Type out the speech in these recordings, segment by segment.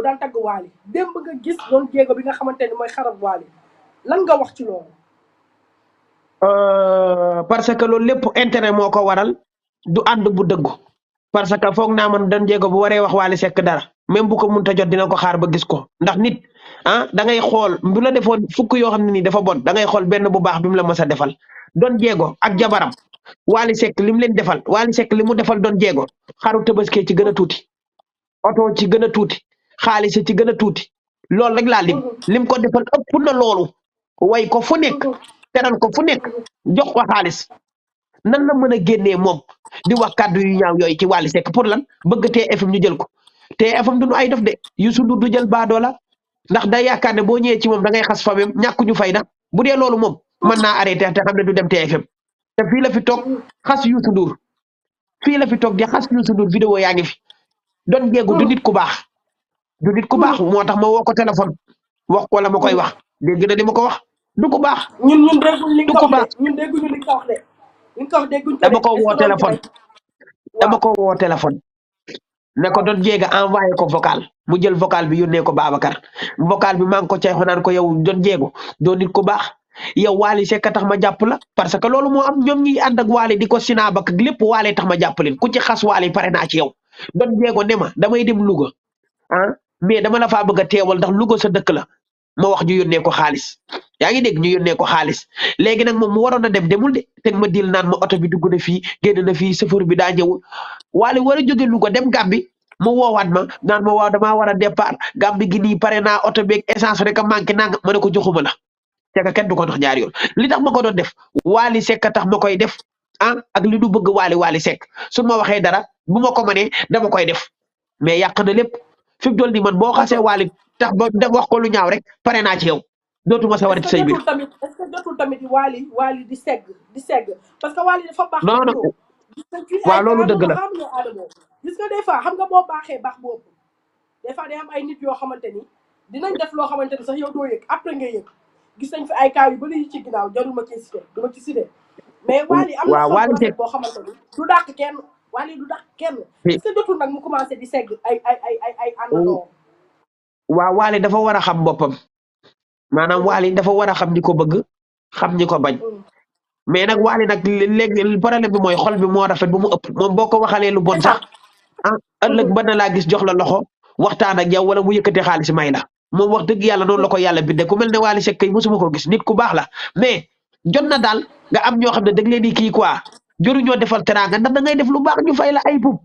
daan tagg Wally démb nga gis doon jéego bi nga xamante ni mooy xarab Wally lan nga wax ci loolu. parce que loolu lépp intérêt moo ko waral du ànd bu dëggu parce que foog naa man doon jéego bu waree wax Wally Seck dara même bu ko mënta jot dina ko xaar ba gis ko ndax nit da ngay xool bu la defoon fukk yoo xam ne nii dafa bon da ngay xool benn bu baax bi mu la mës a defal doon jéego ak jabaram Wally Seck li mu leen defal Wally Seck li mu defal doon jéego xaru tabaski ci gën a tuuti oto ci gën a tuuti xaalis ci gën a tuuti loolu rek laa lim ko defal ëpp na loolu way ko fu nekk teral ko fu nekk jox ko xaalis nan la mën a génnee moom di wax kàddu yu ñaaw yooyu ci Wally Seck pour lan bëgg TFM ñu jël ko TFM duñu ay def de Youssou Ndour du jël baadoola ndax da yaakaar ne boo ñëwee ci moom da ngay xas famem ñàkkuñu fayda bu dee loolu moom mën naa arrêté te xam ne du dem TFM te fii la fi toog xas Youssou Ndour fii la fi toog di xas Youssou Ndour vidéo yaa ngi fi doon jéegu du nit ku baax du nit ku baax moo tax ma woo ko téléphone wax ko la ma koy wax dégg na li ma ko wax du ko baax ñun dégguñu li nga ko wax de ñun dégguñu li nga ko wax de li nga ko wax dégguñu dama ko woo téléphone dama ko woo téléphone ne ko doon jéega envoyé ko vocal mu jël vocal bi yónnee ko Babacar vocal bi maa ngi ko cay xonaan ko yow doon jéego doo nit ku baax yow Wally Seck tax ma jàpp la parce que loolu moo am ñoom ñi ànd ak Wally di ko sinaab ak lépp Wally tax ma jàpp leen ku ci xas Wally pare naa ci yow doon jéego ne ma damay dem Louga mais dama la faa bëgg a teewal ndax Louga sa dëkk la ma wax ñu yónnee ko xaalis yaa ngi dégg ñu yónnee ko xaalis léegi nag moom mu waroon a dem demul de teg ma dil naan ma oto bi dugg na fii génn na fii chauffeur bi daa ñëwul Wally war a jóge Louga dem Gàmbi mu woowaat ma naan ma waaw damaa war a départ Gàmbi gi nii pare naa oto beeg essence rek a manqué naa ma ne ko joxuma la te kenn du ko dox ñaari yoon li tax ma ko doon def Wally Seck tax ma koy def ak li du bëgg Wally Seck su ma waxee dara bu ma ko mënee dama koy def mais yàq na lépp fi mu toll nii man boo xasee Wally tax ba dem wax ko lu ñaaw rek pare naa ci yow dootuma sa war ci say biir. est-ce que jotul tamit Wally di segg parce que Wally dafa baax. non non waaw loolu dëgg la. gis nga des fois xam nga boo baaxee baax boobu des fois day am ay nit yoo xamante ni dinañ def loo xamante ni sax yow doo yëg après nga yëg gis nañ fi ay cas yu bëri yu ci ginnaaw jarul ma ci cité du ma ci cité mais Wally am na Wally Seck boo xamante ni du dàq kenn Wally du dàq kenn est-ce que jotul nag mu commencé di segg ay àndandoo. waaw Wally dafa war a xam boppam maanaam Wally dafa war a xam ñi ko bëgg xam ñi ko bañ mais nag Wally nag léegi problème bi mooy xol bi moo rafet bu mu ëpp moom boo ko waxalee lu bon sax ëllëg ba na laa gis jox la loxo waxtaan ak yow wala mu yëkkati xaalis may la moom wax dëgg yàlla noonu la ko yàlla bindee ku mel ne Wally Seck kay mosuma ko gis nit ku baax la mais jot na daal nga am ñoo xam ne dag leen di kii quoi joruñoo defal teraanga ndax da ngay def lu baax ñu fay la ay pub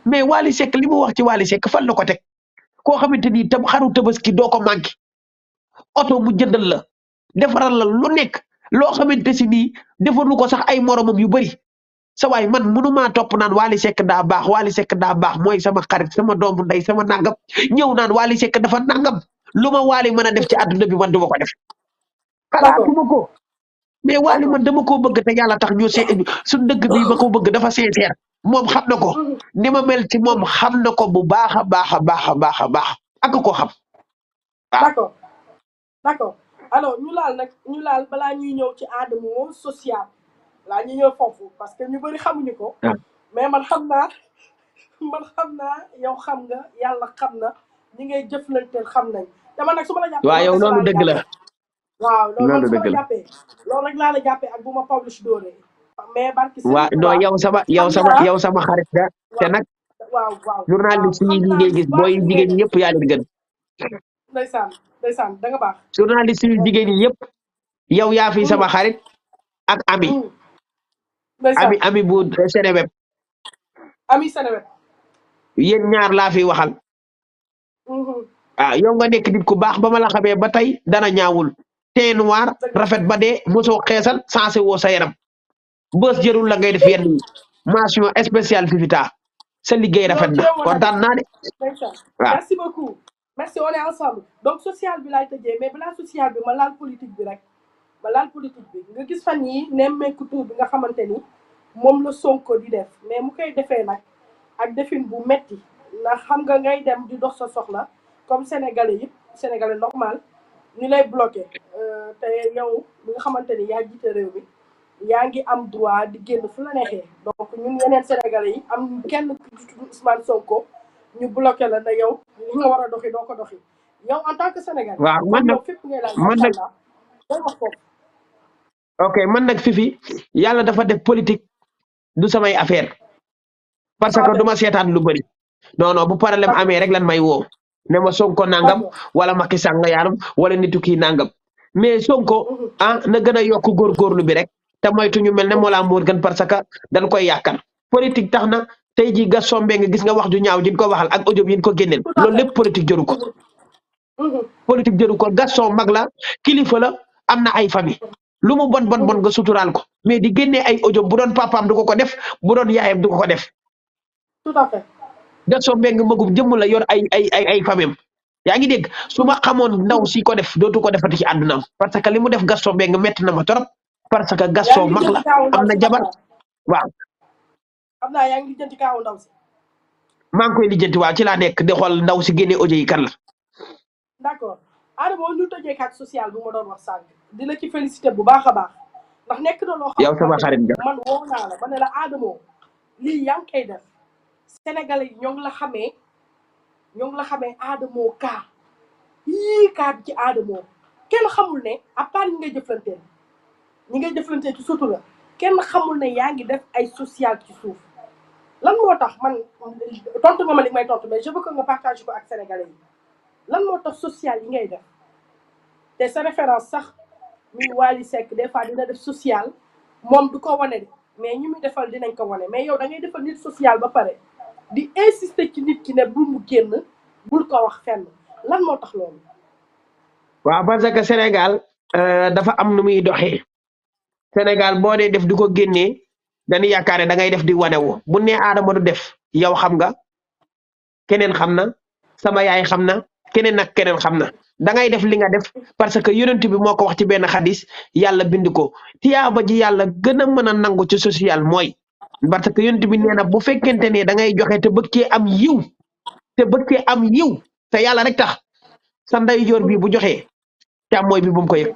mais Wally Seck li mu wax ci Wally Seck fan la ko teg koo xamante ni tam xaru tabaski doo ko manqué oto mu jëndal la defaral la lu nekk loo xamante si nii defalu ko sax ay moromam yu bëri sa waay man mënumaa topp naan Wally Seck daa baax mooy sama xarit sama doomu ndey sama nangam ñëw naan Wally Seck dafa nangam lu ma Wally mën a def ci àdduna bi man duma ko def xalaatuma ko mais Wally man dama koo bëgg te yàlla tax ñu su dëgg bi ma ko bëgg dafa sincère moom xam na ko ni ma mel ci moom xam na ko bu baax a baax ak ko xam d'accord alors ñu laal balaa ñuy ñëw ci Adamo social laa ñu ñëw foofu parce que ñu bëri xamuñu ko mais man xam naa yow xam nga yàlla xam na ñi ngay jëflanteel xam nañ dama nag su ma la jàppee waaw yow loolu dëgg la waaw loolu su ma la jàppee loolu rek laa la jàppee ak bu ma publish dooree mais barki waaw non yow sama xarit da te nag waaw journaliste yi ñi ngay gis booy jigéen ñi yëpp yaa leen gën ndeysaan da nga baax journaliste yu jigéen ñi yëpp yow yaa fi sama xarit ak ami bu Seneweb yéen ñaar laa fi waxal yow nga nekk nit ku baax ba ma la xamee ba tey dana ñaawul teint noir rafet ba dee mosoo xeesal sensé woo sa yaram bës jërul la ngay def yenn mention spéciale Fifita sa liggéey rafet na kontaan naa de merci beaucoup merci on est ensemble donc social bi laay tëjee mais balaa social bi ma laal politique bi rek nga gis fan yi nemmeeku tur bi nga xamante ni moom la Sonko di def mais mu koy defee nag ak defin bu metti ndax xam nga ngay dem di dox sa soxla comme sénégalais normal ñu lay bloqué te yow mi nga xamante ni yaa jiite réew mi yaa ngi am droit di génn fu la neexee donc ñun yeneen sénégalais yi am kenn ku tudd Ousmane Sonko ñu bloqué la ne yow li nga war a doxi doo ko doxi yow en tant que sénégalais. waaw man comme nag yow fépp ngay laal man macha nag allah day wax foofu. ok man nag fifi yàlla dafa def politique du samay affaire parce que du ma seetaan lu bëri non non bu problème amee rek lan may woo ne ma Sonko nangam wala Macky Sall nga yaaram wala nitu kii nangam mais Sonko ah na gën a yokk góorgóorlu bi rek te moytu ñu mel ne Mollah Morgun parce que dañ koy yàkkal politique tax na tey jii Gaston Mbengue gis nga wax ju ñaaw jiñ ko waxal ak audio yi ñu ko génneel loolu lépp politique jëru ko politique jëru ko Gaston mag la kilifa la am na ay famille lu mu bon nga suturaal ko mais di génnee ay audio bu doon papaam du ko def bu doon yaayam du ko def tout à fait. Gaston Mbengue magum jëmm la yor ay famem yaa ngi dégg su ma xamoon ndaw si ko def dootu ko defati ci àddunaam parce que li mu def Gaston Mbengue metti na ma trop parce que Gaston mag la am na jabar waaw. xam naa yaa ngi lijjanti kaawu ndaw si. maa ngi koy lijjanti waaw ci laa nekk di xool ndaw si génne audio yi kan la. d'accord Adamo ñu tëjee kat social bu ma doon wax sànq di la ci félicité bu baax a baax ndax nekk na loo xam yow sama xarit nga man woo naa la ba ne la Adamo lii yaa ngi koy def Sénégalais yi ñoo ngi la xamee Adamo kaa yii kaa bi ci Adamo kenn xamul ne à part ñi ngay jëflanteel ci sutura kenn xamul ne yaa ngi def ay social ci suuf lan moo tax man tontu nga ma li may tontu mais je veux que nga partage ko ak Sénégalais yi lan moo tax social yi ngay def te sa référence sax muy Wally Seck des fois dina def social moom du ko wane de mais ñu muy defal dinañ ko wane mais yow da ngay defal nit social ba pare di insister ci nit ki ne bul mu génn bul ko wax fenn lan moo tax loolu. waaw parce que Sénégal dafa am nu muy doxee Sénégal boo dee def di ko génnee dañuy yaakaar ne da ngay def di wanewu bu nee Adama du def yow xam nga keneen xam na sama yaay xam na keneen ak keneen xam na da ngay def li nga def parce que yonent bi moo ko wax ci benn xadis yàlla bind ko tiyaaba ji yàlla gën a mën a nangu ci social mooy parce que yonent bi nee na bu fekkente ne da ngay joxe te bëgg cee am yiw te yàlla rek tax sa ndeyjoor bi bu joxee càmmooy bi bu mu ko yëg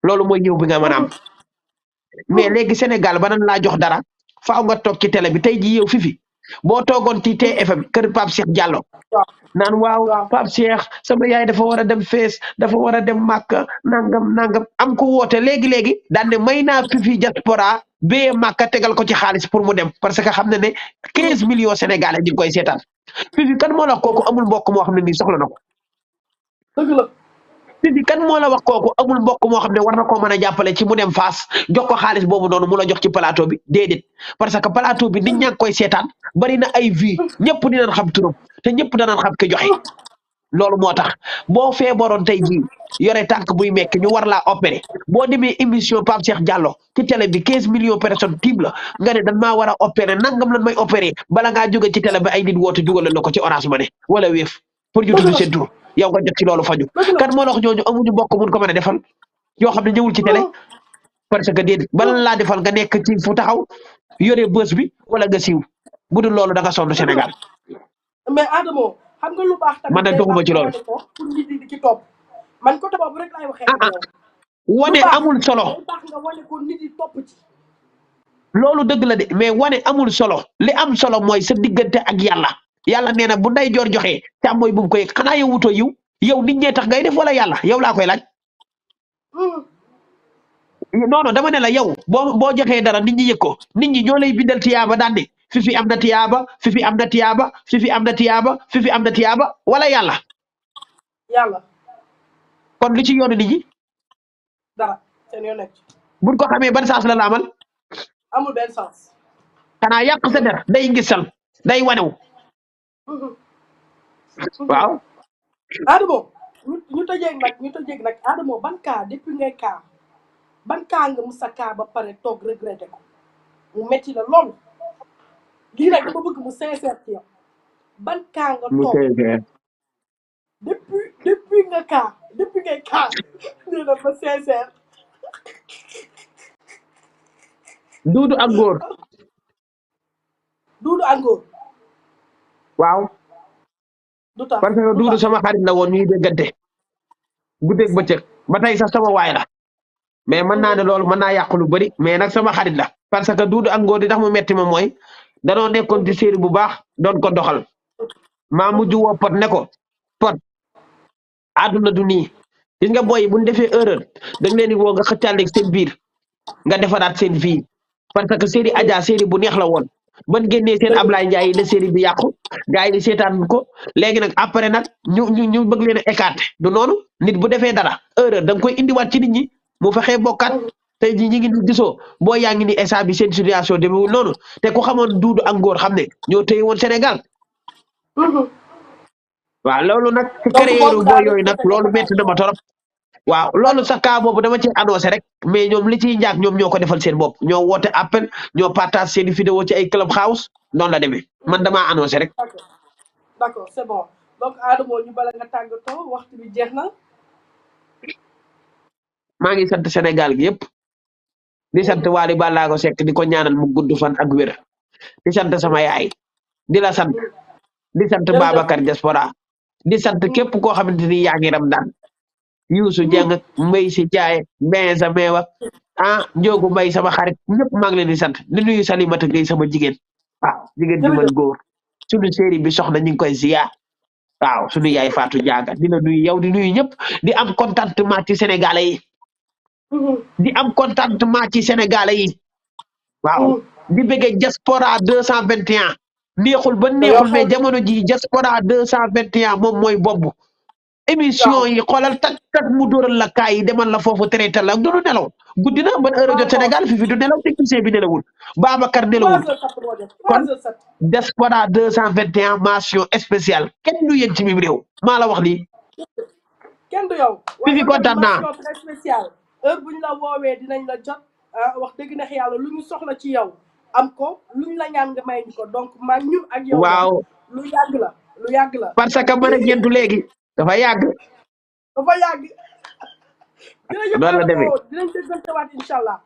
loolu mooy yiw bi nga mën a am mais léegi Sénégal ba nan laa jox dara faaw nga toog ci télé bi tey ji yow fifi boo toogoon ci TFM kër Pape Cheikh Diallo naan waaw Pape Cheikh sama yaay dafa war a dem fees dafa war a dem Màkka nangam am ko woote léegi daan ne may naa fifi diaspora bee Màkka tegal ko ci xaalis pour mu dem parce que xam na ne 15 millions sénégalais ñu ngi koy seetaan fifi kan moo la wax kooku amul mbokk moo xam ne nii soxla na ko dëgg la fifi kan moo la wax kooku amul mbokk moo xam ne war na koo mën a jàppale ci mu dem Fass jox ko xaalis boobu noonu mu la jox ci plateau bi déedéet parce que plateau bi nit ñaa ngi koy seetaan bari na ay vie ñëpp dinañ xam turam te ñëpp danañ xam ki joxe loolu moo tax boo feebaroon tey jii yore tànk buy mekk ñu war laa opéré boo demee émission Pape Cheikh Diallo ci télé bi 15 millions personnes tiim la nga ne dan maa war a opéré nangam lan may opéré bala ngaa jóge ci télé bi ay nit woote dugal la ko ci Orange Money wala Wave pour ñu tudd seen tur yow nga jot ci loolu faju kan moo la wax ñooñu amuñu mbokk mun ko mën a defal yoo xam ne ñëwul ci télé parce que déedéet bala laa defal nga nekk ci fu taxaw yore bës bi wala nga siiw bu dul loolu da nga sonn Sénégal. mais Adamo xam nga lu baax tamit man de doxuma ci loolu pour nit ñi di ci topp man côté boobu rek laay waxee wane amul solo lu baax nga wane ko nit ñi topp ci loolu dëgg la de mais wane amul solo li am solo mooy sa diggante ak yàlla nee na bu nday joor joxee càmmooy bu mu koy xanaa yow wutoo yow nit ñee tax ngay def wala yàlla yow laa koy laaj non dama ne la yow boo joxee dara nit ñi yëg ko nit ñi ñoo lay bindal tiyaaba daan ne fifi am na tiyaaba fifi am na tiyaaba fifi am na tiyaaba fifi am na tiyaaba wala yàlla kon lu ci yoonu nit ñi dara seen yoon nekk buñ ko xamee ban sens la la amal amul benn sens xanaa yàq sa der day ngisal day wanew waaw Adamo ñu tëjeeg nag Adamo ban cas depuis ngay cas ban cas nga musa cas ba pare toog regretté ko mu metti la lool lii nag dama bëgg mu sincère ci yow ban cas nga toog depuis nga cas depuis ngay cas nee na ba sincère duudu ak góor waaw parce que duudu sama xarit la woon ñuy déggante guddeeg bëccëg ba tey sax sama waay la mais mën naa ne loolu mën naa yàq lu bëri mais nag sama xarit la parce que duudu ak ngóor di tax mu metti ma mooy danoo nekkoon ci série bu baax doon ko doxal maa mujj woo Pod ne ko Pod àdduna du nii gis nga boy bu ñu defee erreur da nga leen di woo nga xëccaaleeg seen biir nga defaraat seen vie parce que série Adja série bu neex la woon ban génnee seen Ablaye Ndiaye la série bi yàqu gars yi di seetaan ko léegi nag après nag ñu bëgg leen a écarter du noonu nit bu defee dara erreur da nga koy indiwaat ci nit ñi mu fexee bokkaat tey jii ñi ngi ni gisoo boo yaa ngi ni instant bi seen situation demewul noonu te ku xamoon Duudu ak Ngor xam ne ñoo téye woon Sénégal waaw loolu nag ci carrière boo yooyu nag loolu métti na ma torop waaw loolu sax cas boobu dama ci annoncé rek mais ñoom li ciy njaag ñoom ñoo ko defal seen bopp ñoo woote appel ñoo partage seen vidéo ci ay club house noonu la demee man damaa annoncé rek. d'accord c'est bon donc Adamo ñu bala nga tàggatoo waxtu bi jeex na. maa ngi sant Sénégal gi yëpp di sant Wally Ballago Seck di ko ñaanal mu gudd fan ak wér di sant sama yaay di la sant di sant Babacar Diaspora di sant képp koo xamante ni yaa ngi Ramadan Youssou Dieng ak Mbaye si Ndiaye Benjamin wa Ndiogu Mbaye sama xarit ñëpp maa ngi leen di sant di nuyu Salimata Gueye sama jigéen waaw jigéen ju mën góor suñu série bi soxna ñu ngi koy ziar waaw suñu yaay Fatou Diaga di la nuyu yow di nuyu ñëpp di am contentement ci Sénégalais yi di am contentement ci Sénégalais yi waaw di bëggee diaspora 221 neexul ba neexul mais jamono ji diaspora 221 moom mooy bobbu émission yi xoolal tak mu dóoral la kaay yi demal la foofu traité la du nelaw guddi na ban heure jot Sénégal fi du nelaw technicien bi nelawul Babacar nelawul kon diaspora 221 mention spéciale kenn du yéen ci mim réew maa la wax lii kenn du yow fi kontaan naa mention très spéciale heure buñ la woowee dinañ la jot wax dëgg neex yàlla lu ñu soxla ci yow am ko luñ la ñaan nga may ñu ko donc maa ñun ak yow waaw lu yàgg la parce que mën a géntu léegi dafa yàgg loolu la demee dinañ déggantewaat incha allah